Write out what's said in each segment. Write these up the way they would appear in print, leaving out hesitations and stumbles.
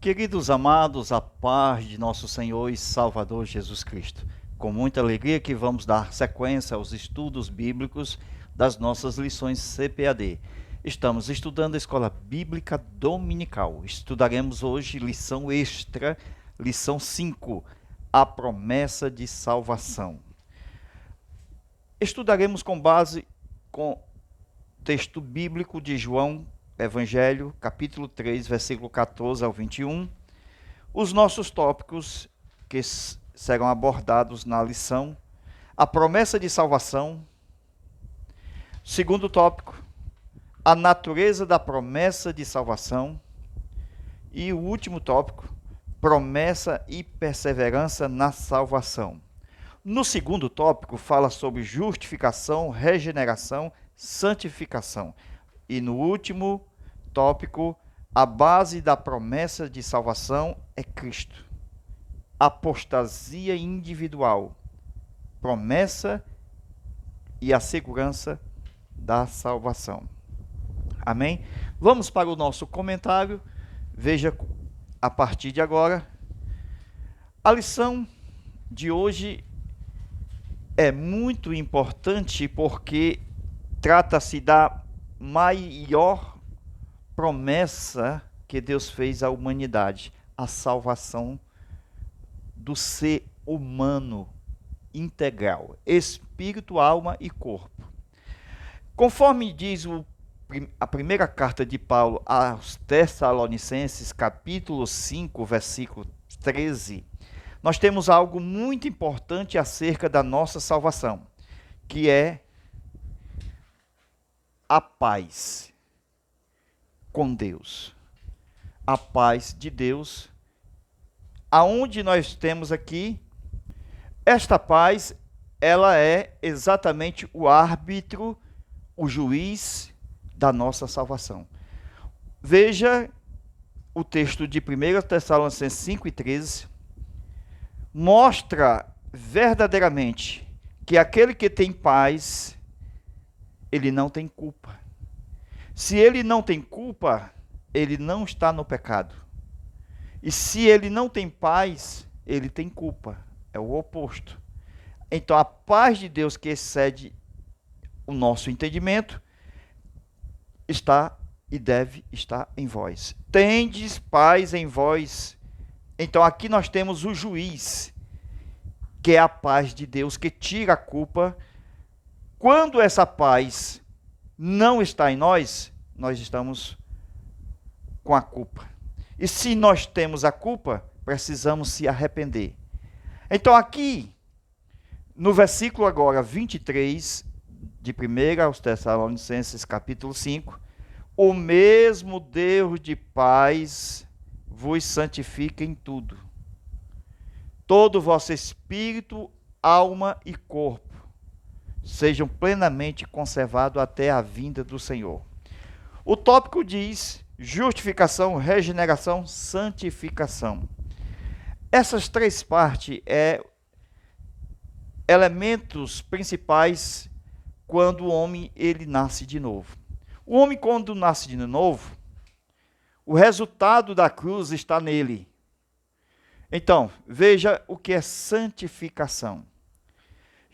Queridos amados, a paz de nosso Senhor e Salvador Jesus Cristo. Com muita alegria que vamos dar sequência aos estudos bíblicos das nossas lições CPAD. Estamos estudando a Escola Bíblica Dominical. Estudaremos hoje lição extra, lição 5, a promessa de salvação. Estudaremos com base com texto bíblico de João Evangelho, capítulo 3, versículo 14 ao 21, os nossos tópicos que serão abordados na lição: a promessa de salvação. Segundo tópico, a natureza da promessa de salvação. E o último tópico, promessa e perseverança na salvação. No segundo tópico, fala sobre justificação, regeneração, santificação. E no último tópico, a base da promessa de salvação é Cristo. Apostasia individual, promessa e a segurança da salvação. Amém? Vamos para o nosso comentário. Veja a partir de agora. A lição de hoje é muito importante porque trata-se da maior promessa que Deus fez à humanidade, a salvação do ser humano integral, espírito, alma e corpo. Conforme diz a primeira carta de Paulo aos Tessalonicenses, capítulo 5, versículo 13, nós temos algo muito importante acerca da nossa salvação, que é a paz com Deus. A paz de Deus. Aonde nós temos aqui, esta paz, ela é exatamente o árbitro, o juiz da nossa salvação. Veja o texto de 1 Tessalonicenses 5 e 13, mostra verdadeiramente que aquele que tem paz, ele não tem culpa. Se ele não tem culpa, ele não está no pecado. E se ele não tem paz, ele tem culpa. É o oposto. Então a paz de Deus, que excede o nosso entendimento, está e deve estar em vós. Tendes paz em vós. Então aqui nós temos o juiz, que é a paz de Deus, que tira a culpa. Quando essa paz não está em nós, nós estamos com a culpa. E se nós temos a culpa, precisamos se arrepender. Então aqui, no versículo agora 23, de 1 aos Tessalonicenses, capítulo 5, o mesmo Deus de paz vos santifica em tudo. Todo o vosso espírito, alma e corpo sejam plenamente conservados até a vinda do Senhor. O tópico diz justificação, regeneração, santificação. Essas três partes elementos principais quando o homem ele nasce de novo. O homem, quando nasce de novo, o resultado da cruz está nele. Então, veja o que é santificação.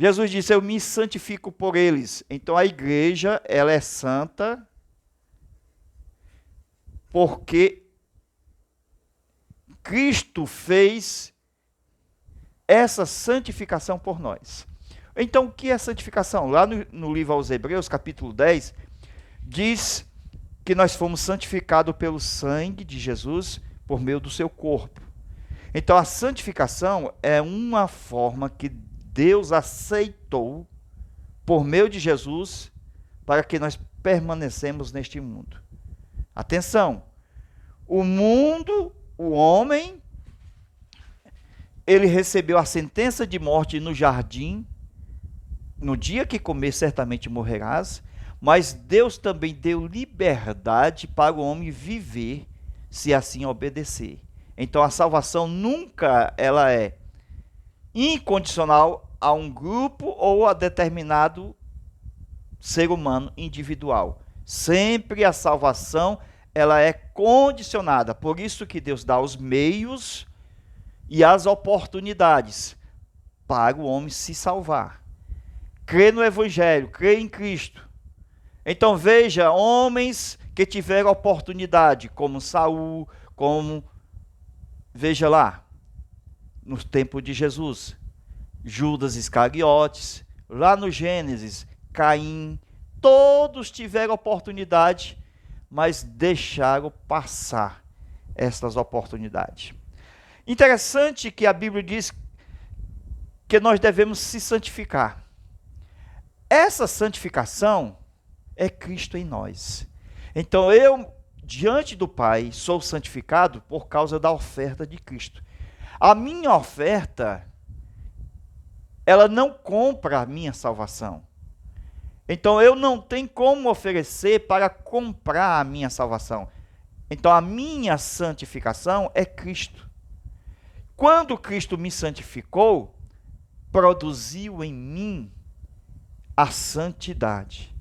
Jesus disse: eu me santifico por eles. Então a igreja, ela é santa porque Cristo fez essa santificação por nós. Então o que é santificação? Lá no livro aos Hebreus, capítulo 10, diz que nós fomos santificados pelo sangue de Jesus por meio do seu corpo. Então a santificação é uma forma que Deus aceitou por meio de Jesus para que nós permanecemos neste mundo. Atenção, o mundo, o homem, ele recebeu a sentença de morte no jardim, no dia que comer certamente morrerás, mas Deus também deu liberdade para o homem viver, se assim obedecer. Então a salvação nunca ela é incondicional a um grupo ou a determinado ser humano individual. Sempre a salvação ela é condicionada. Por isso que Deus dá os meios e as oportunidades para o homem se salvar. Crer no Evangelho, crer em Cristo. Então veja, homens que tiveram oportunidade, como Saul, como, veja lá, no tempo de Jesus, Judas Iscariotes, lá no Gênesis, Caim, todos tiveram oportunidade, mas deixaram passar essas oportunidades. Interessante que a Bíblia diz que nós devemos se santificar. Essa santificação é Cristo em nós. Então eu, diante do Pai, sou santificado por causa da oferta de Cristo. A minha oferta, ela não compra a minha salvação. Então eu não tenho como oferecer para comprar a minha salvação. Então a minha santificação é Cristo. Quando Cristo me santificou, produziu em mim a santidade.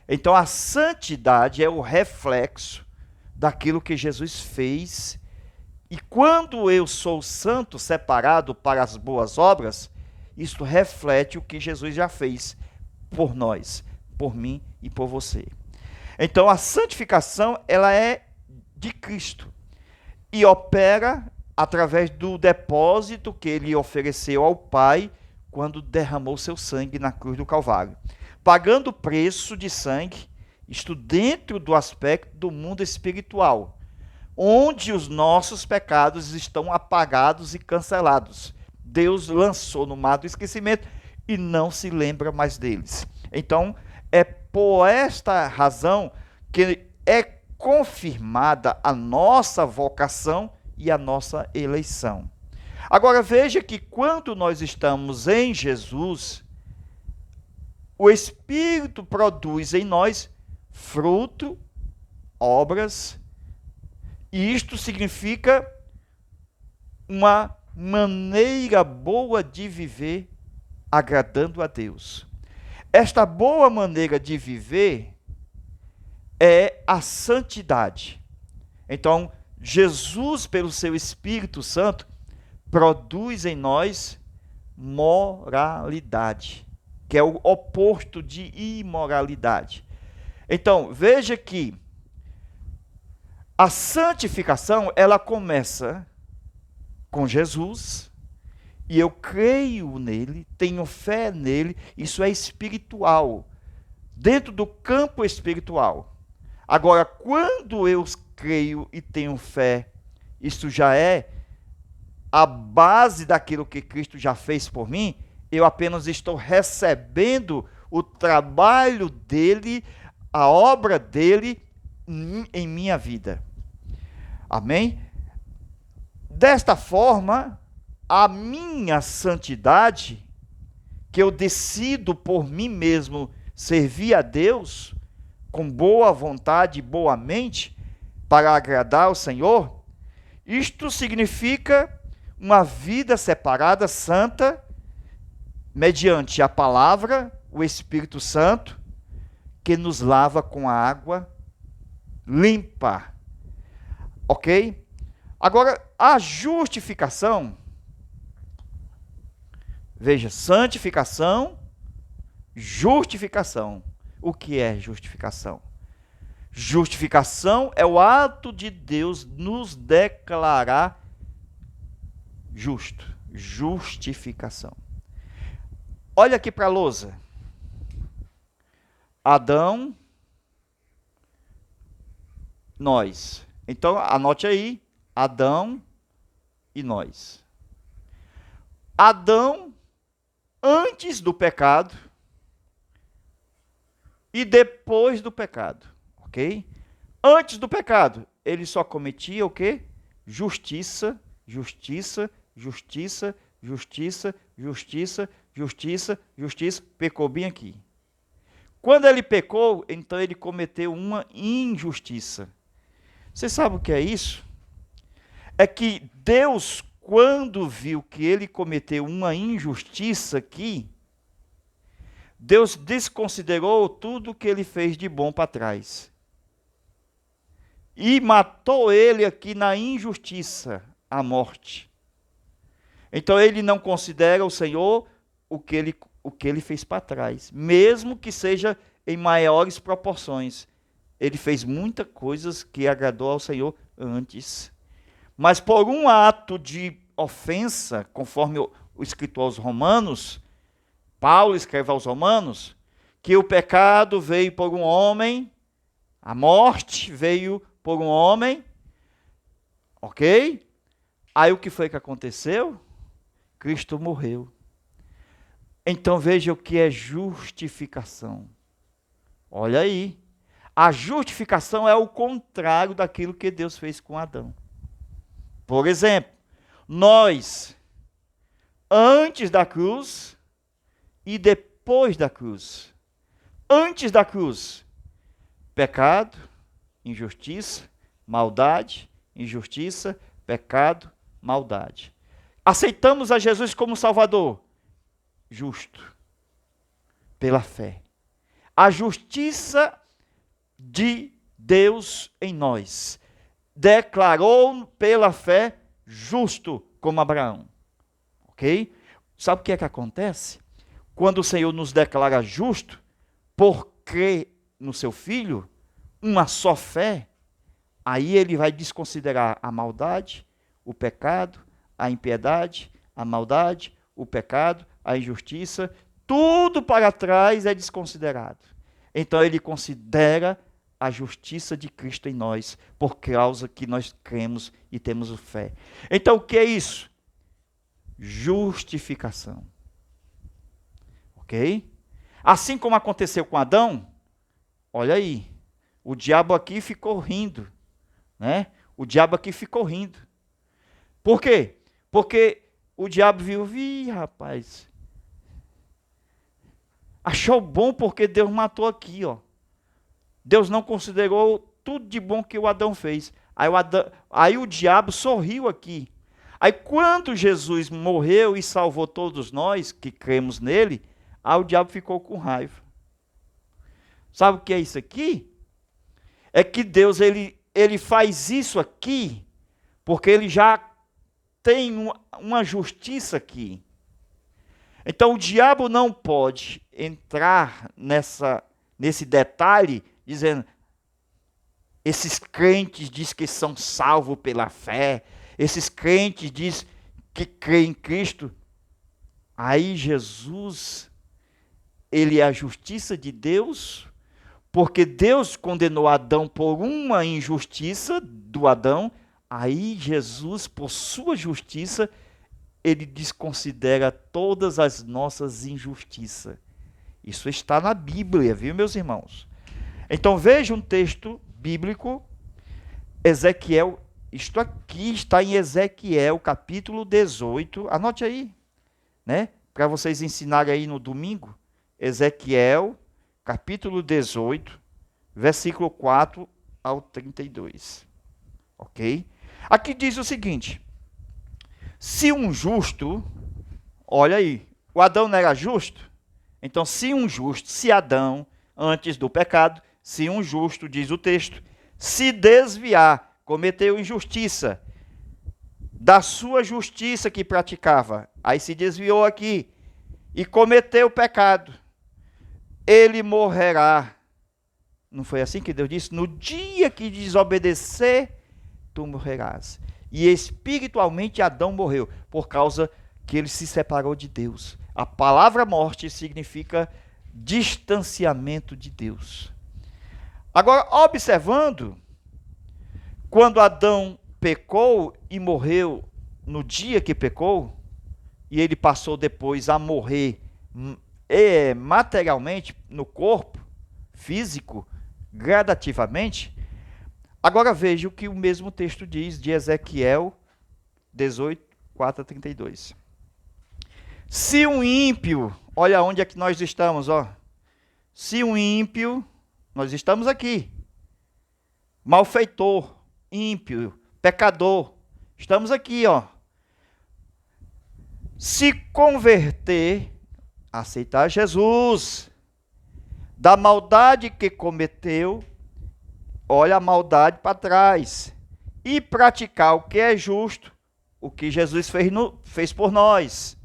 Então a santidade é o reflexo daquilo que Jesus fez. E quando eu sou santo, separado para as boas obras, isto reflete o que Jesus já fez por nós, por mim e por você. Então a santificação, ela é de Cristo e opera através do depósito que ele ofereceu ao Pai quando derramou seu sangue na cruz do Calvário, pagando o preço de sangue, isto dentro do aspecto do mundo espiritual, onde os nossos pecados estão apagados e cancelados. Deus lançou no mar do esquecimento e não se lembra mais deles. Então, é por esta razão que é confirmada a nossa vocação e a nossa eleição. Agora veja que quando nós estamos em Jesus, o Espírito produz em nós fruto, obras, e isto significa uma maneira boa de viver agradando a Deus. Esta boa maneira de viver é a santidade. Então, Jesus, pelo seu Espírito Santo, produz em nós moralidade, que é o oposto de imoralidade. Então, veja que a santificação, ela começa com Jesus, e eu creio nele, tenho fé nele, isso é espiritual, dentro do campo espiritual. Agora, quando eu creio e tenho fé, isso já é a base daquilo que Cristo já fez por mim, eu apenas estou recebendo o trabalho dele, a obra dele em minha vida. Amém? Desta forma, a minha santidade, que eu decido por mim mesmo servir a Deus com boa vontade e boa mente para agradar ao Senhor, isto significa uma vida separada, santa, mediante a palavra, o Espírito Santo, que nos lava com a água limpa. Ok? Agora, a justificação, veja, santificação, justificação. O que é justificação? Justificação é o ato de Deus nos declarar justo. Justificação. Olha aqui para a lousa. Adão, nós. Então, anote aí, Adão e nós. Adão, antes do pecado e depois do pecado, ok? Antes do pecado, ele só cometia o quê? Justiça, justiça, justiça, justiça, justiça, justiça, justiça, pecou bem aqui. Quando ele pecou, então ele cometeu uma injustiça. Você sabe o que é isso? É que Deus, quando viu que ele cometeu uma injustiça aqui, Deus desconsiderou tudo que ele fez de bom para trás. e matou ele aqui na injustiça, a morte. Então ele não considera o Senhor o que ele fez para trás, mesmo que seja em maiores proporções. Ele fez muitas coisas que agradou ao Senhor antes. Mas por um ato de ofensa, conforme o escrito aos Romanos, Paulo escreve aos Romanos, que o pecado veio por um homem, a morte veio por um homem, ok? Aí o que foi que aconteceu? Cristo morreu. Então veja o que é justificação. Olha aí. A justificação é o contrário daquilo que Deus fez com Adão. Por exemplo, nós, antes da cruz e depois da cruz. Antes da cruz, pecado, injustiça, maldade, injustiça, pecado, maldade. Aceitamos a Jesus como Salvador, justo, pela fé. A justiça de Deus em nós declarou pela fé justo como Abraão. Ok? Sabe o que é que acontece? Quando o Senhor nos declara justo, por crer no seu Filho, uma só fé, aí ele vai desconsiderar a maldade, o pecado, a impiedade, a maldade, o pecado, a injustiça, tudo para trás é desconsiderado. Então ele considera a justiça de Cristo em nós, por causa que nós cremos e temos fé. Então o que é isso? Justificação. Ok? Assim como aconteceu com Adão, olha aí, o diabo aqui ficou rindo, né? O diabo aqui ficou rindo. Por quê? Porque o diabo viu, rapaz, achou bom porque Deus matou aqui, ó. Deus não considerou tudo de bom que o Adão fez. Aí o diabo sorriu aqui. Aí quando Jesus morreu e salvou todos nós que cremos nele, aí o diabo ficou com raiva. Sabe o que é isso aqui? É que Deus ele faz isso aqui porque ele já tem uma justiça aqui. Então o diabo não pode entrar nesse detalhe dizendo, esses crentes dizem que são salvos pela fé, esses crentes dizem que creem em Cristo. Aí Jesus, ele é a justiça de Deus, porque Deus condenou Adão por uma injustiça do Adão, aí Jesus, por sua justiça, ele desconsidera todas as nossas injustiças. Isso está na Bíblia, viu, meus irmãos? Então veja um texto bíblico, Ezequiel, isto aqui está em Ezequiel, capítulo 18, anote aí, né? Para vocês ensinarem aí no domingo, Ezequiel, capítulo 18, versículo 4 ao 32, ok? Aqui diz o seguinte, se um justo, olha aí, o Adão não era justo? Então se Adão, antes do pecado, se um justo, diz o texto, se desviar, cometeu injustiça, da sua justiça que praticava, aí se desviou aqui, e cometeu pecado, ele morrerá. Não foi assim que Deus disse? No dia que desobedecer, tu morrerás. E espiritualmente Adão morreu, por causa que ele se separou de Deus. A palavra morte significa distanciamento de Deus. Agora, observando, quando Adão pecou e morreu no dia que pecou, e ele passou depois a morrer materialmente no corpo, físico, gradativamente, agora veja o que o mesmo texto diz de Ezequiel 18, 4 a 32. Se um ímpio, olha onde é que nós estamos, ó. Se um ímpio, nós estamos aqui, malfeitor, ímpio, pecador, estamos aqui, ó. Se converter, aceitar Jesus, da maldade que cometeu, olha a maldade para trás, e praticar o que é justo, o que Jesus fez por nós,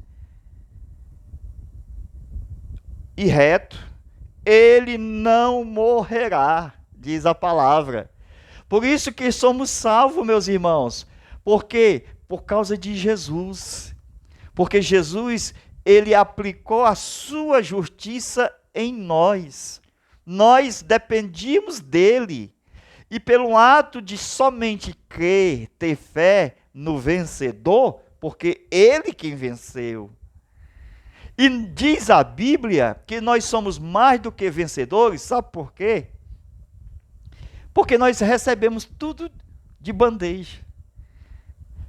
e reto, ele não morrerá, diz a palavra. Por isso que somos salvos, meus irmãos. Por quê? Por causa de Jesus. Porque Jesus, ele aplicou a sua justiça em nós. Nós dependíamos dele. E pelo ato de somente crer, ter fé no vencedor, porque ele quem venceu. E diz a Bíblia que nós somos mais do que vencedores, sabe por quê? Porque nós recebemos tudo de bandeja.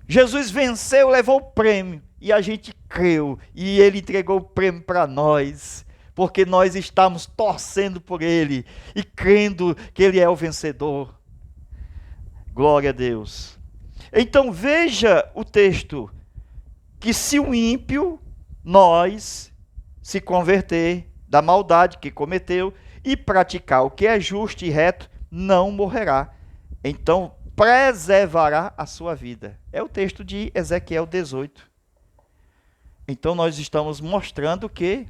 Jesus venceu, levou o prêmio, e a gente creu, e ele entregou o prêmio para nós, porque nós estamos torcendo por ele, e crendo que ele é o vencedor. Glória a Deus. Então veja o texto, que se o ímpio, nós, se converter da maldade que cometeu, e praticar o que é justo e reto, não morrerá. Então, preservará a sua vida. É o texto de Ezequiel 18. Então, nós estamos mostrando que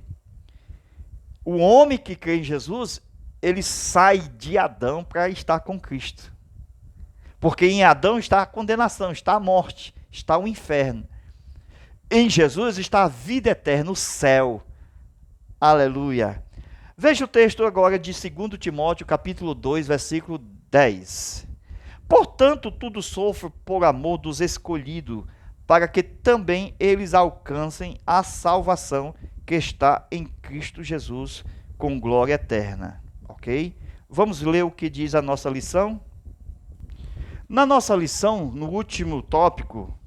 o homem que crê em Jesus, ele sai de Adão para estar com Cristo. Porque em Adão está a condenação, está a morte, está o inferno. Em Jesus está a vida eterna, o céu. Aleluia. Veja o texto agora de 2 Timóteo, capítulo 2, versículo 10. Portanto, tudo sofro por amor dos escolhidos, para que também eles alcancem a salvação que está em Cristo Jesus, com glória eterna. Ok? Vamos ler o que diz a nossa lição? Na nossa lição, no último tópico,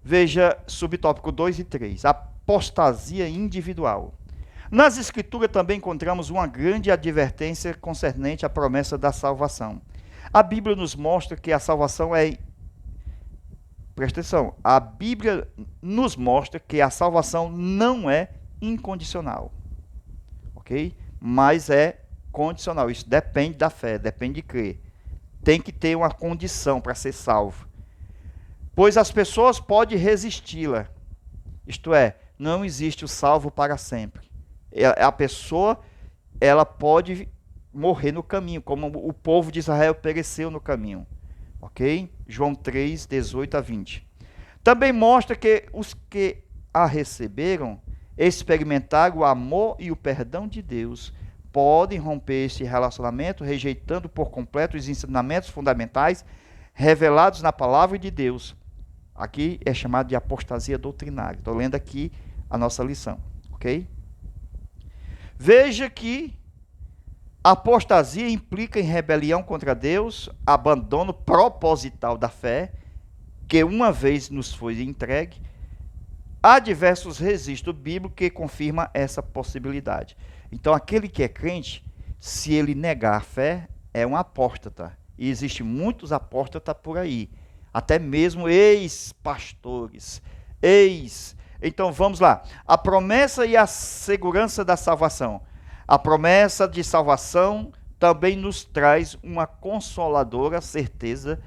veja subtópico 2 e 3, apostasia individual. Nas Escrituras também encontramos uma grande advertência concernente à promessa da salvação. A Bíblia nos mostra que a salvação é... Presta atenção, a Bíblia nos mostra que a salvação não é incondicional, ok? Mas é condicional, isso depende da fé, depende de crer. Tem que ter uma condição para ser salvo. Pois as pessoas podem resisti-la, isto é, não existe o salvo para sempre. A pessoa, ela pode morrer no caminho, como o povo de Israel pereceu no caminho. Ok? João 3, 18 a 20. Também mostra que os que a receberam experimentaram o amor e o perdão de Deus. Podem romper esse relacionamento, rejeitando por completo os ensinamentos fundamentais revelados na palavra de Deus. Aqui é chamado de apostasia doutrinária. Estou lendo aqui a nossa lição. Ok? Veja que a apostasia implica em rebelião contra Deus, abandono proposital da fé, que uma vez nos foi entregue. Há diversos registros bíblicos que confirmam essa possibilidade. Então, aquele que é crente, se ele negar a fé, é um apóstata. E existem muitos apóstatas por aí, até mesmo ex-pastores, Então, vamos lá. A promessa e a segurança da salvação. A promessa de salvação também nos traz uma consoladora certeza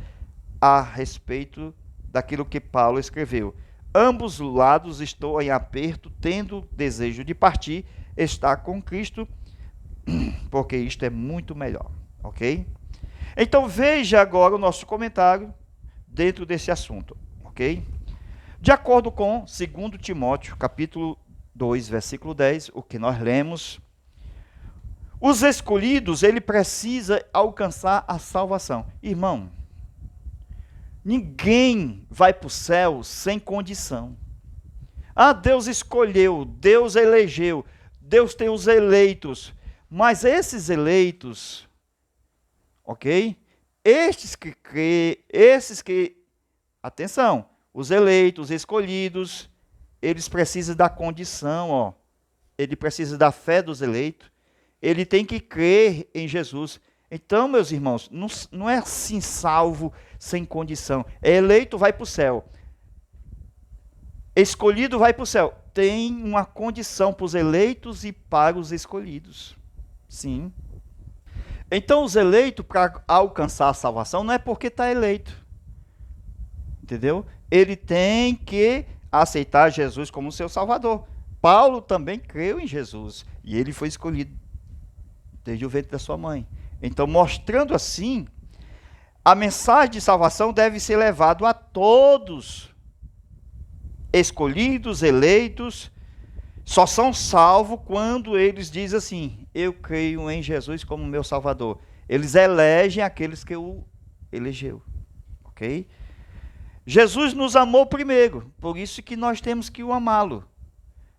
a respeito daquilo que Paulo escreveu. Ambos lados estou em aperto, tendo desejo de partir, estar com Cristo, porque isto é muito melhor, ok? Então veja agora o nosso comentário dentro desse assunto, ok? De acordo com 2 Timóteo, capítulo 2, versículo 10, o que nós lemos, os escolhidos, ele precisa alcançar a salvação. Irmão, ninguém vai para o céu sem condição. Ah, Deus escolheu, Deus elegeu, Deus tem os eleitos. Mas esses eleitos, ok? Estes que crê, atenção, os eleitos, os escolhidos, eles precisam da condição, ó. Ele precisa da fé dos eleitos. Ele tem que crer em Jesus. Então, meus irmãos, não é assim salvo sem condição. É eleito, vai para o céu. Escolhido, vai para o céu. Tem uma condição para os eleitos e para os escolhidos. Sim. Então, os eleitos, para alcançar a salvação, não é porque está eleito. Entendeu? Ele tem que aceitar Jesus como seu Salvador. Paulo também creu em Jesus. E ele foi escolhido desde o ventre da sua mãe. Então, mostrando assim, a mensagem de salvação deve ser levada a todos. Escolhidos, eleitos, só são salvos quando eles dizem assim: eu creio em Jesus como meu Salvador. Eles elegem aqueles que o elegeu. Ok? Jesus nos amou primeiro, por isso que nós temos que o amá-lo.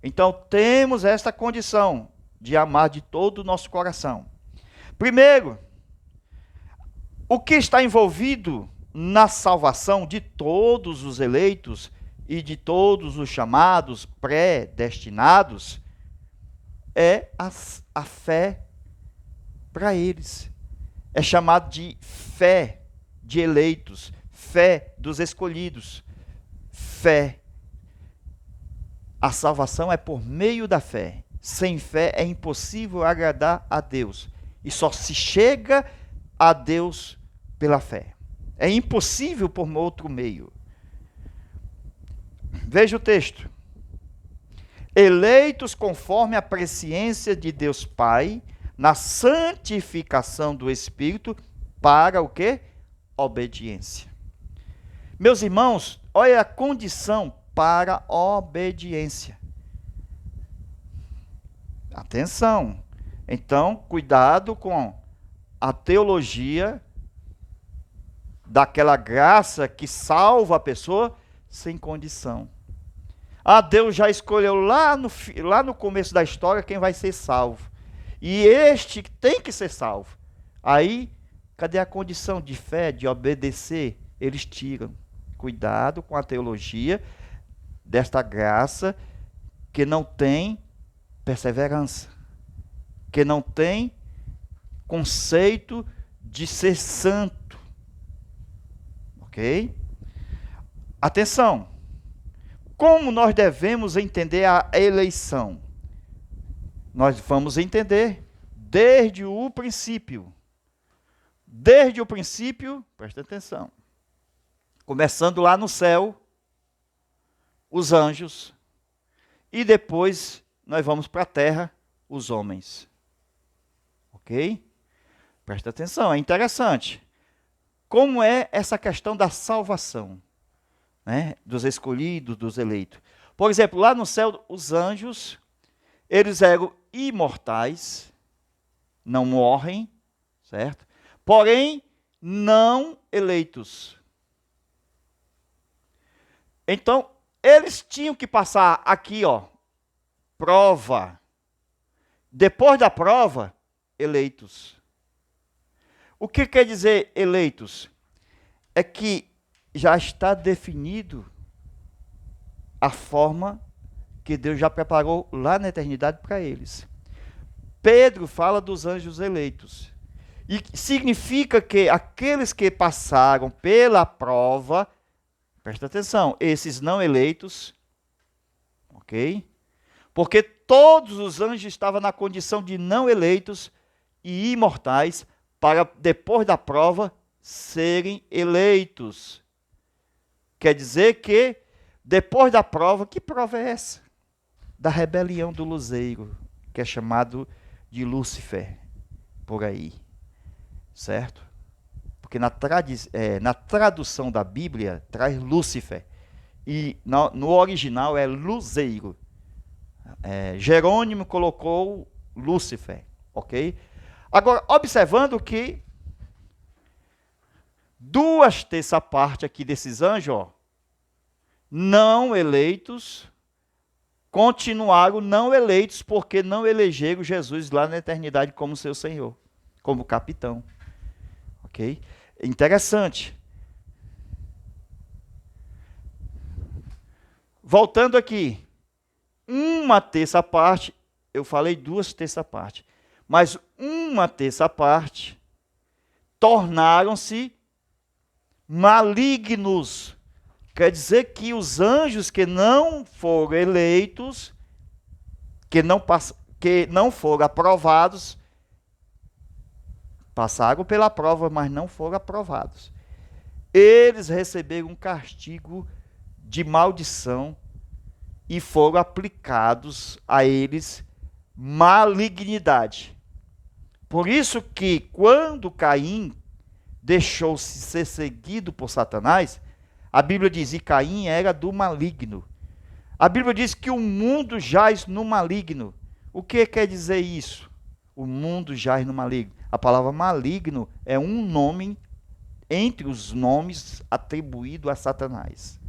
Então temos esta condição de amar de todo o nosso coração. Primeiro, o que está envolvido na salvação de todos os eleitos e de todos os chamados predestinados é a fé para eles. É chamado de fé de eleitos, fé dos escolhidos, fé. A salvação é por meio da fé. Sem fé é impossível agradar a Deus. E só se chega a Deus pela fé. É impossível por outro meio. Veja o texto. Eleitos conforme a presciência de Deus Pai, na santificação do Espírito, para o quê? Obediência. Meus irmãos, olha a condição para obediência. Atenção. Então, cuidado com a teologia daquela graça que salva a pessoa sem condição. Ah, Deus já escolheu lá no começo da história quem vai ser salvo. E este tem que ser salvo. Aí, cadê a condição de fé, de obedecer? Eles tiram. Cuidado com a teologia desta graça que não tem perseverança, que não tem conceito de ser santo. Ok? Atenção. Como nós devemos entender a eleição? Nós vamos entender desde o princípio. Desde o princípio, presta atenção. Começando lá no céu, os anjos, e depois nós vamos para a terra, os homens. Ok? Presta atenção, é interessante. Como é essa questão da salvação, né? Dos escolhidos, dos eleitos? Por exemplo, lá no céu, os anjos, eles eram imortais, não morrem, certo? Porém, não eleitos. Então, eles tinham que passar aqui, ó, prova. Depois da prova, eleitos. O que quer dizer eleitos? É que já está definido a forma que Deus já preparou lá na eternidade para eles. Pedro fala dos anjos eleitos. E significa que aqueles que passaram pela prova, presta atenção, esses não eleitos, ok? Porque todos os anjos estavam na condição de não eleitos e imortais para, depois da prova, serem eleitos. Quer dizer que, depois da prova, que prova é essa? Da rebelião do luzeiro, que é chamado de Lúcifer, por aí. Certo? Porque na tradução da Bíblia traz Lúcifer. E no original é luzeiro. Jerônimo colocou Lúcifer. Ok? Agora, observando que 2/3 parte aqui desses anjos, ó, não eleitos, continuaram não eleitos porque não elegeram Jesus lá na eternidade como seu Senhor, como capitão. Ok? Interessante. Voltando aqui. 1/3 parte, eu falei 2/3 parte, mas 1/3 parte tornaram-se malignos. Quer dizer que os anjos que não foram eleitos, que não foram aprovados, Passaram pela prova, mas não foram aprovados. Eles receberam um castigo de maldição e foram aplicados a eles malignidade. Por isso que quando Caim deixou-se ser seguido por Satanás, a Bíblia diz que Caim era do maligno. A Bíblia diz que o mundo jaz no maligno. O que quer dizer isso? O mundo jaz no maligno. A palavra maligno é um nome entre os nomes atribuídos a Satanás.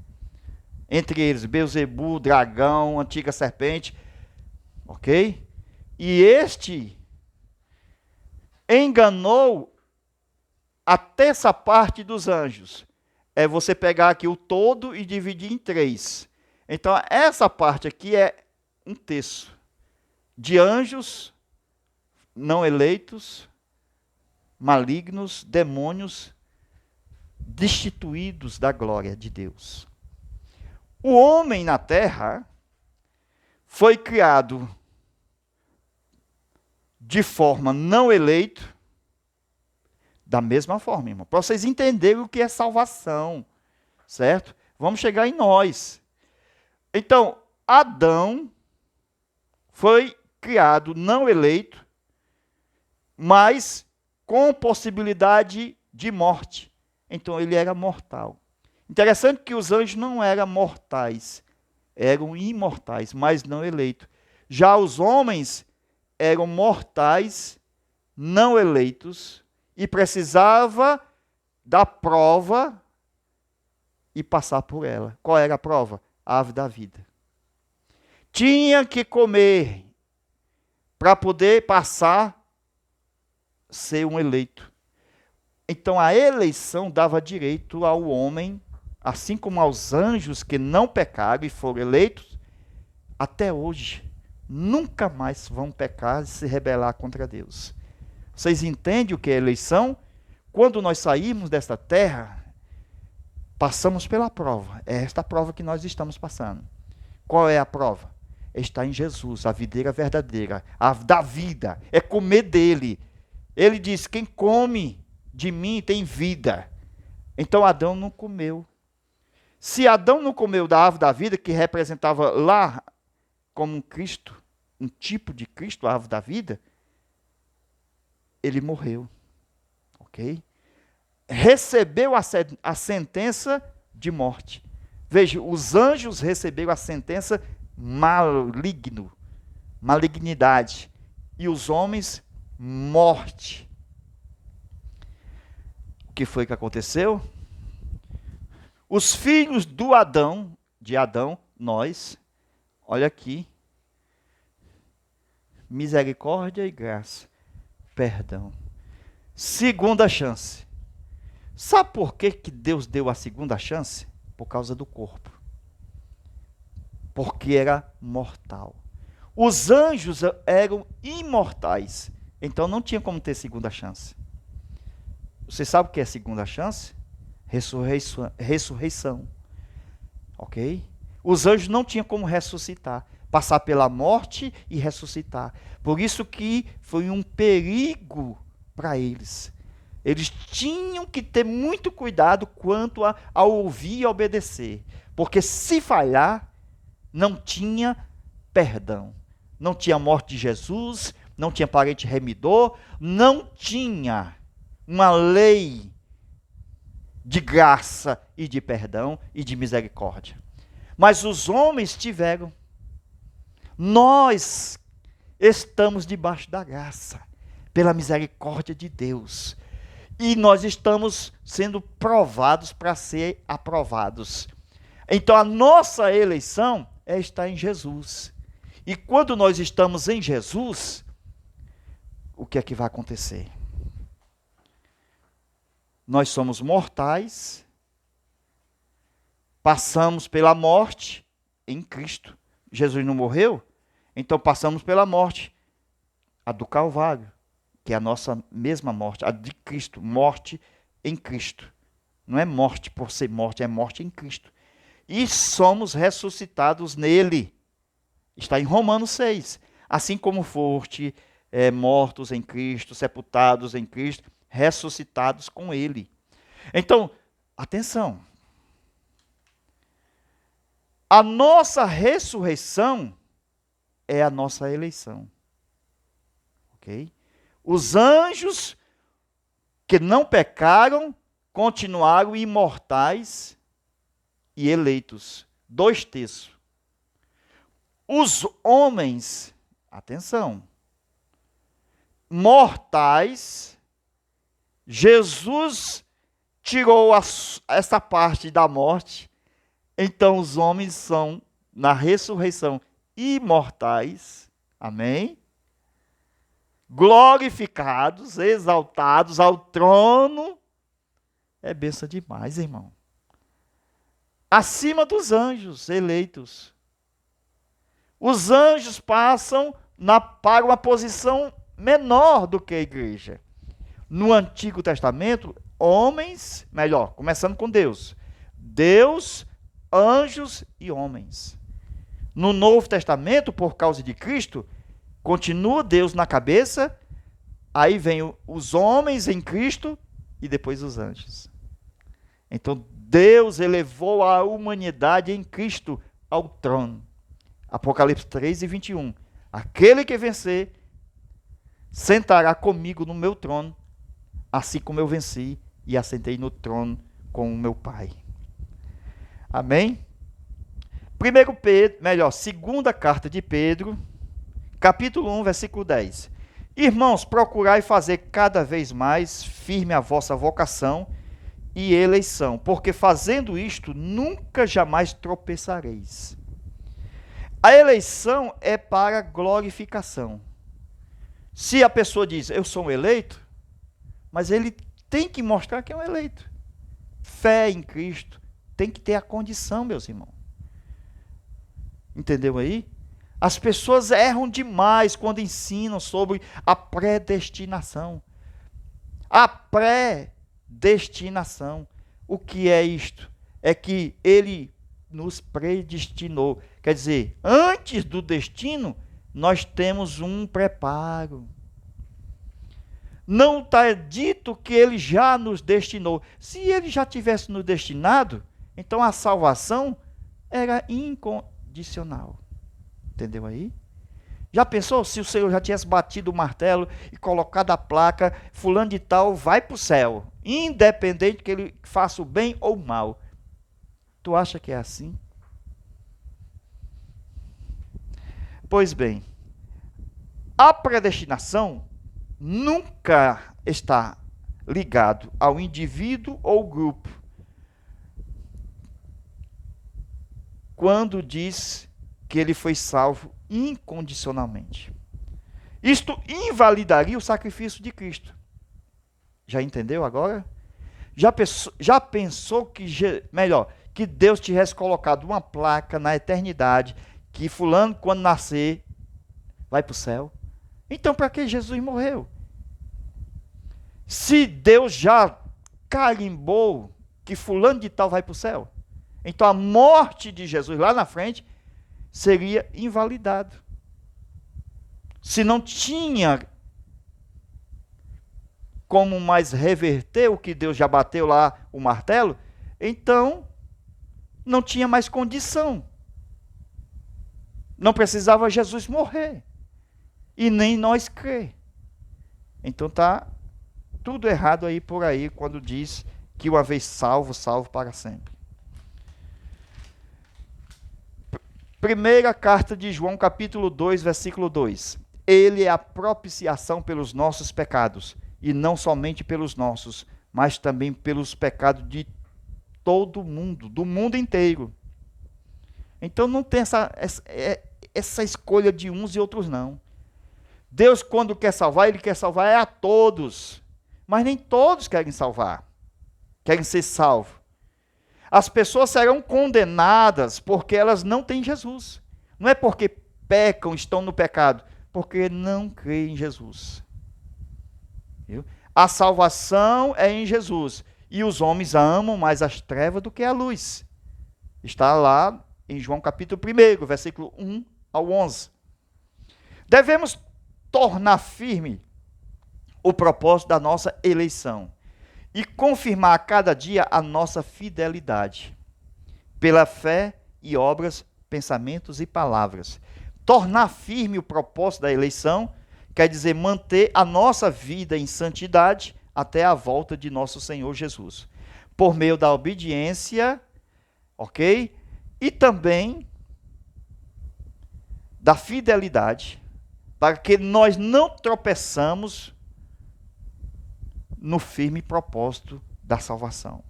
Entre eles, Beelzebu, dragão, antiga serpente. Ok? E este enganou a terça parte dos anjos. É você pegar aqui o todo e dividir em 3. Então, essa parte aqui é um terço de anjos não eleitos, malignos, demônios, destituídos da glória de Deus. O homem na terra foi criado de forma não eleito, da mesma forma, irmão. Para vocês entenderem o que é salvação, certo? Vamos chegar em nós. Então, Adão foi criado não eleito, mas com possibilidade de morte. Então, ele era mortal. Interessante que os anjos não eram mortais, eram imortais, mas não eleitos. Já os homens eram mortais, não eleitos, e precisava da prova e passar por ela. Qual era a prova? A árvore da vida. Tinha que comer para poder passar ser um eleito. Então a eleição dava direito ao homem, assim como aos anjos que não pecaram e foram eleitos, até hoje nunca mais vão pecar e se rebelar contra Deus. Vocês entendem o que é eleição? Quando nós saímos desta terra, passamos pela prova. É esta prova que nós estamos passando. Qual é a prova? Está em Jesus, a videira verdadeira, a da vida, é comer dele. Ele diz, quem come de mim tem vida. Então Adão não comeu. Se Adão não comeu da árvore da vida, que representava lá como um Cristo, um tipo de Cristo, a árvore da vida, ele morreu. Ok? Recebeu a sentença de morte. Veja, os anjos receberam a sentença malignidade. E os homens, morte. O que foi que aconteceu? Os filhos de Adão, nós, olha aqui, misericórdia e graça, perdão. Segunda chance. Sabe por que Deus deu a segunda chance? Por causa do corpo. Porque era mortal. Os anjos eram imortais. Então não tinha como ter segunda chance. Você sabe o que é segunda chance? Ressurreição. Ok? Os anjos não tinham como ressuscitar. Passar pela morte e ressuscitar. Por isso que foi um perigo para eles. Eles tinham que ter muito cuidado quanto a ouvir e obedecer. Porque se falhar, não tinha perdão. Não tinha morte de Jesus, não tinha parente remidor, não tinha uma lei de graça e de perdão e de misericórdia. Mas os homens tiveram. Nós estamos debaixo da graça, pela misericórdia de Deus. E nós estamos sendo provados para ser aprovados. Então a nossa eleição é estar em Jesus. E quando nós estamos em Jesus, o que é que vai acontecer? Nós somos mortais, passamos pela morte em Cristo. Jesus não morreu? Então passamos pela morte, a do Calvário, que é a nossa mesma morte, a de Cristo, morte em Cristo. Não é morte por ser morte, é morte em Cristo. E somos ressuscitados nele. Está em Romanos 6. Assim como foste mortos em Cristo, sepultados em Cristo, ressuscitados com ele. Então, atenção. A nossa ressurreição é a nossa eleição. Ok? Os anjos que não pecaram continuaram imortais e eleitos. 2/3. Os homens, atenção, mortais, Jesus tirou essa parte da morte, então os homens são, na ressurreição, imortais, amém? Glorificados, exaltados ao trono. É benção demais, irmão. Acima dos anjos eleitos. Os anjos passam para uma posição menor do que a igreja. No Antigo Testamento, homens, melhor, começando com Deus. Deus, anjos e homens. No Novo Testamento, por causa de Cristo, continua Deus na cabeça, aí vem os homens em Cristo e depois os anjos. Então, Deus elevou a humanidade em Cristo ao trono. Apocalipse 3:21. Aquele que vencer, sentará comigo no meu trono, assim como eu venci e assentei no trono com o meu Pai. Amém? Segunda carta de Pedro, capítulo 1, versículo 10. Irmãos, procurai fazer cada vez mais firme a vossa vocação e eleição, porque fazendo isto, nunca jamais tropeçareis. A eleição é para glorificação. Se a pessoa diz, eu sou um eleito, mas ele tem que mostrar que é um eleito. Fé em Cristo tem que ter a condição, meus irmãos. Entendeu aí? As pessoas erram demais quando ensinam sobre a predestinação. A predestinação. O que é isto? É que ele nos predestinou. Quer dizer, antes do destino, nós temos um preparo. Não está dito que ele já nos destinou. Se ele já tivesse nos destinado, então a salvação era incondicional. Entendeu aí? Já pensou se o Senhor já tivesse batido o martelo e colocado a placa, fulano de tal vai para o céu, independente que ele faça o bem ou o mal. Tu acha que é assim? Pois bem, a predestinação nunca está ligado ao indivíduo ou grupo. Quando diz que ele foi salvo incondicionalmente. Isto invalidaria o sacrifício de Cristo. Já entendeu agora? Já pensou que, que Deus tivesse colocado uma placa na eternidade que fulano, quando nascer, vai para o céu? Então, para que Jesus morreu? Se Deus já carimbou que fulano de tal vai para o céu, então a morte de Jesus lá na frente seria invalidado. Se não tinha como mais reverter o que Deus já bateu lá, o martelo, então não tinha mais condição. Não precisava Jesus morrer. E nem nós crer. Então está tudo errado aí por aí, quando diz que uma vez salvo, salvo para sempre. Primeira carta de João, capítulo 2, versículo 2. Ele é a propiciação pelos nossos pecados, e não somente pelos nossos, mas também pelos pecados de todo mundo, do mundo inteiro. Então não tem essa escolha de uns e outros, não. Deus, quando quer salvar, ele quer salvar a todos. Mas nem todos querem salvar, querem ser salvos. As pessoas serão condenadas porque elas não têm Jesus. Não é porque pecam, estão no pecado, porque não creem em Jesus. Viu? A salvação é em Jesus. E os homens amam mais as trevas do que a luz. Está lá em João capítulo 1, versículo 1 ao 11. Devemos tornar firme o propósito da nossa eleição e confirmar a cada dia a nossa fidelidade, pela fé e obras, pensamentos e palavras. Tornar firme o propósito da eleição quer dizer manter a nossa vida em santidade até a volta de nosso Senhor Jesus, por meio da obediência, ok? E também da fidelidade, para que nós não tropeçamos no firme propósito da salvação.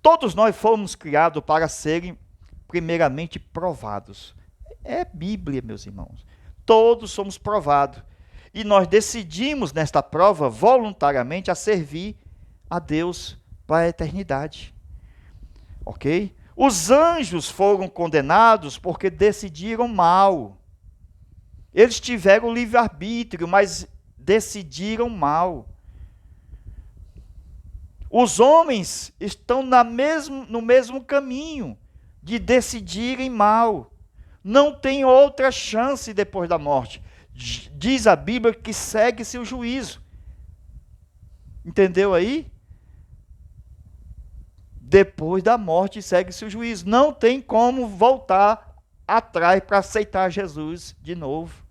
Todos nós fomos criados para serem primeiramente provados. É Bíblia, meus irmãos. Todos somos provados. E nós decidimos nesta prova voluntariamente a servir a Deus para a eternidade. Ok? Os anjos foram condenados porque decidiram mal. Eles tiveram livre-arbítrio, mas decidiram mal. Os homens estão no mesmo caminho de decidirem mal. Não tem outra chance depois da morte. Diz a Bíblia que segue-se o juízo. Entendeu aí? Depois da morte segue-se o juízo. Não tem como voltar atrás para aceitar Jesus de novo.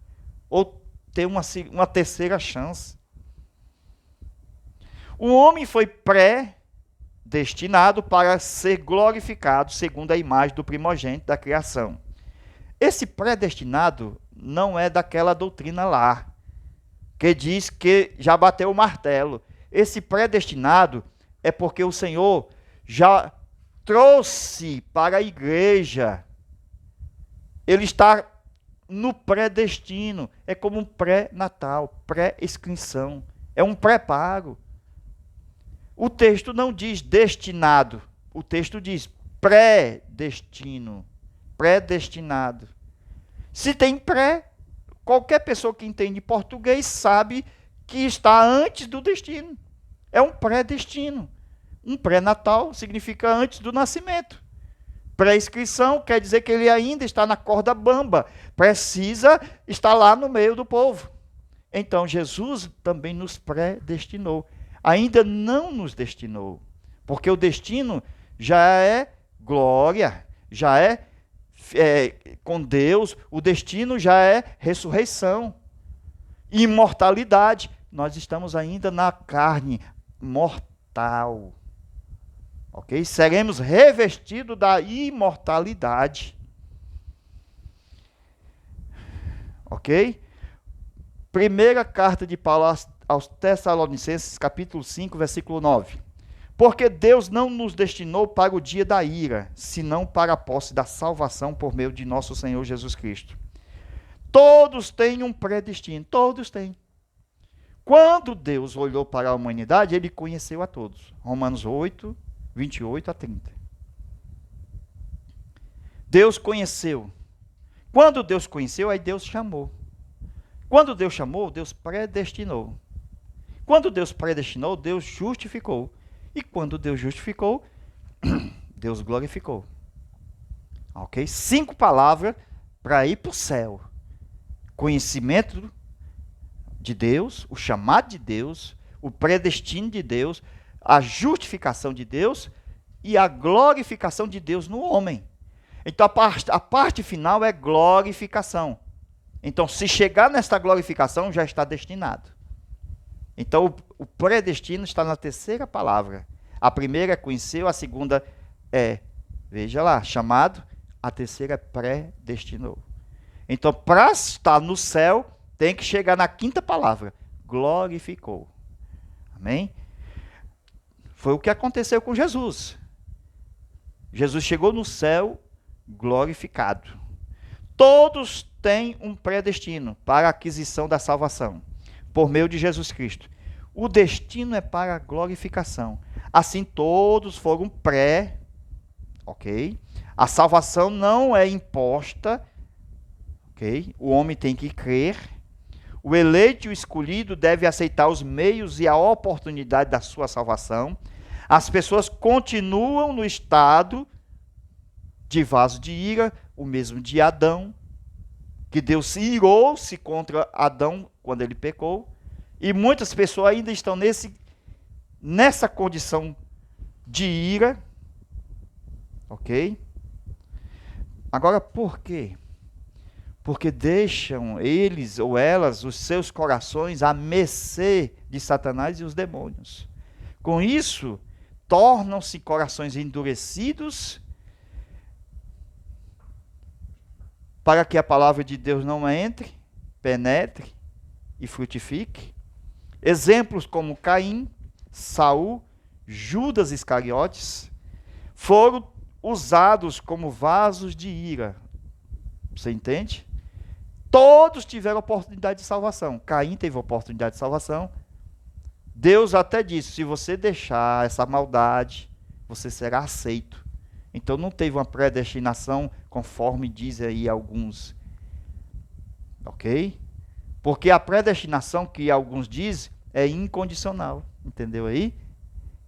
Ou ter uma terceira chance. O homem foi predestinado para ser glorificado segundo a imagem do primogênito da criação. Esse predestinado não é daquela doutrina lá, que diz que já bateu o martelo. Esse predestinado é porque o Senhor já trouxe para a igreja. Ele está no predestino. É como um pré-natal, pré-inscrição. É um preparo. O texto não diz destinado. O texto diz predestino. Predestinado. Se tem pré, qualquer pessoa que entende português sabe que está antes do destino. É um predestino. Um pré-natal significa antes do nascimento. Pré-inscrição quer dizer que ele ainda está na corda bamba. Precisa estar lá no meio do povo. Então, Jesus também nos predestinou. Ainda não nos destinou. Porque o destino já é glória, já é com Deus, o destino já é ressurreição, imortalidade. Nós estamos ainda na carne mortal, ok? Seremos revestidos da imortalidade, ok? Primeira carta de Paulo aos Tessalonicenses, capítulo 5, versículo 9. Porque Deus não nos destinou para o dia da ira, senão para a posse da salvação por meio de nosso Senhor Jesus Cristo. Todos têm um predestino, todos têm. Quando Deus olhou para a humanidade, ele conheceu a todos. Romanos 8, 28 a 30. Deus conheceu. Quando Deus conheceu, aí Deus chamou. Quando Deus chamou, Deus predestinou. Quando Deus predestinou, Deus justificou. E quando Deus justificou, Deus glorificou. Ok? 5 palavras para ir para o céu. Conhecimento de Deus, o chamado de Deus, o predestino de Deus, a justificação de Deus e a glorificação de Deus no homem. Então a parte final é glorificação. Então se chegar nesta glorificação já está destinado. Então, o predestino está na terceira palavra. A primeira é conheceu, a segunda é, veja lá, chamado, a terceira é predestinou. Então, para estar no céu, tem que chegar na quinta palavra, glorificou. Amém? Foi o que aconteceu com Jesus. Jesus chegou no céu glorificado. Todos têm um predestino para a aquisição da salvação, por meio de Jesus Cristo. O destino é para a glorificação. Assim todos foram ok? A salvação não é imposta, ok? O homem tem que crer. O eleito e o escolhido deve aceitar os meios e a oportunidade da sua salvação. As pessoas continuam no estado de vaso de ira, o mesmo de Adão, que Deus irou-se contra Adão quando ele pecou, E muitas pessoas ainda estão nessa condição de ira, ok? Agora, por quê? Porque deixam eles ou elas, os seus corações, à mercê de Satanás e os demônios. Com isso, tornam-se corações endurecidos, para que a palavra de Deus não entre, penetre e frutifique. Exemplos como Caim, Saul, Judas Iscariotes, foram usados como vasos de ira. Você entende? Todos tiveram oportunidade de salvação. Caim teve oportunidade de salvação. Deus até disse, se você deixar essa maldade, você será aceito. Então não teve uma predestinação, conforme dizem aí alguns. Ok? Porque a predestinação, que alguns dizem, é incondicional. Entendeu aí?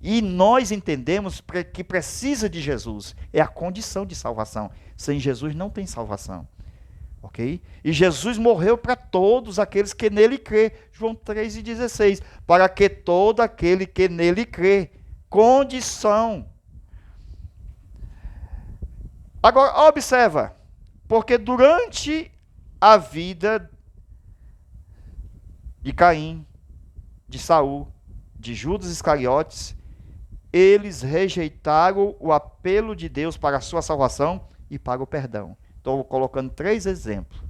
E nós entendemos que precisa de Jesus. É a condição de salvação. Sem Jesus não tem salvação. Ok? E Jesus morreu para todos aqueles que nele crê. João 3,16. Para que todo aquele que nele crê. Condição. Agora, observa. Porque durante a vida de Caim, de Saul, de Judas Iscariotes, eles rejeitaram o apelo de Deus para a sua salvação e para o perdão. Estou colocando 3 exemplos,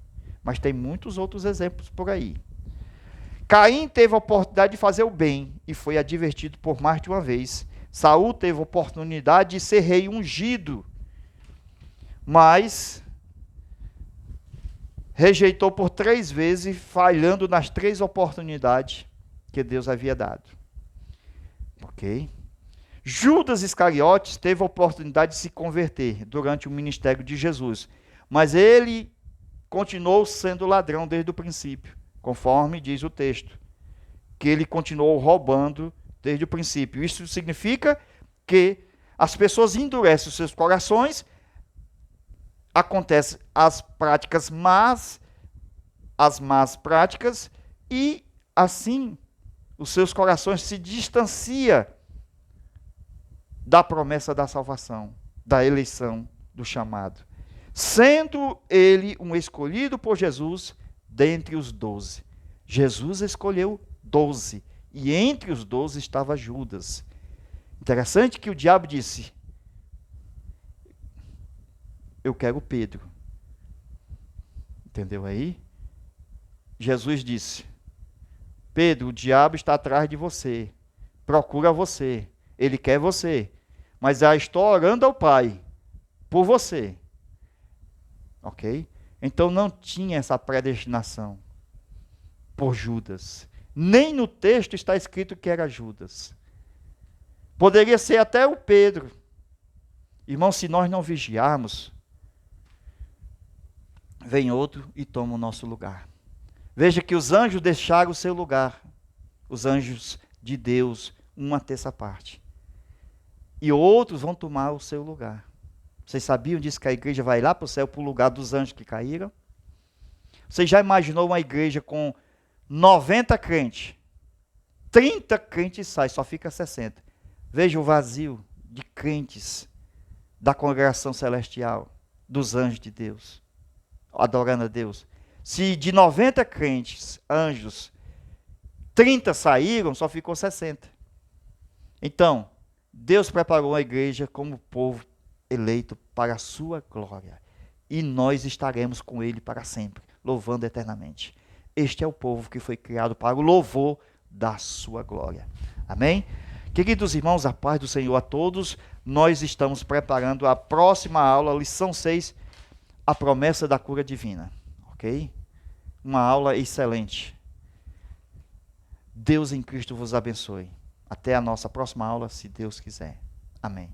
mas tem muitos outros exemplos por aí. Caim teve a oportunidade de fazer o bem e foi advertido por mais de uma vez. Saul teve a oportunidade de ser rei ungido, mas rejeitou por 3 vezes, falhando nas 3 oportunidades que Deus havia dado. Ok? Judas Iscariotes teve a oportunidade de se converter durante o ministério de Jesus, mas ele continuou sendo ladrão desde o princípio, conforme diz o texto, que ele continuou roubando desde o princípio. Isso significa que as pessoas endurecem os seus corações, acontecem as práticas más, as más práticas, e assim os seus corações se distanciam da promessa da salvação, da eleição, do chamado. Sendo ele um escolhido por Jesus dentre os 12. Jesus escolheu 12, e entre os 12 estava Judas. Interessante que o diabo disse, eu quero Pedro. Entendeu aí? Jesus disse, Pedro, o diabo está atrás de você, procura você, ele quer você, mas eu estou orando ao Pai por você. Ok? Então não tinha essa predestinação por Judas. Nem no texto está escrito que era Judas. Poderia ser até o Pedro. Irmão, se nós não vigiarmos, vem outro e toma o nosso lugar. Veja que os anjos deixaram o seu lugar. Os anjos de Deus, 1/3 parte. E outros vão tomar o seu lugar. Vocês sabiam disso, que a igreja vai lá para o céu, para o lugar dos anjos que caíram? Você já imaginou uma igreja com 90 crentes? 30 crentes saem, só fica 60. Veja o vazio de crentes da congregação celestial, dos anjos de Deus, adorando a Deus. Se de 90 crentes, anjos, 30 saíram, só ficou 60. Então, Deus preparou a igreja como povo eleito para a sua glória. E nós estaremos com ele para sempre, louvando eternamente. Este é o povo que foi criado para o louvor da sua glória. Amém? Queridos irmãos, a paz do Senhor a todos. Nós estamos preparando a próxima aula, lição 6, a promessa da cura divina. Ok? Uma aula excelente. Deus em Cristo vos abençoe. Até a nossa próxima aula, se Deus quiser. Amém.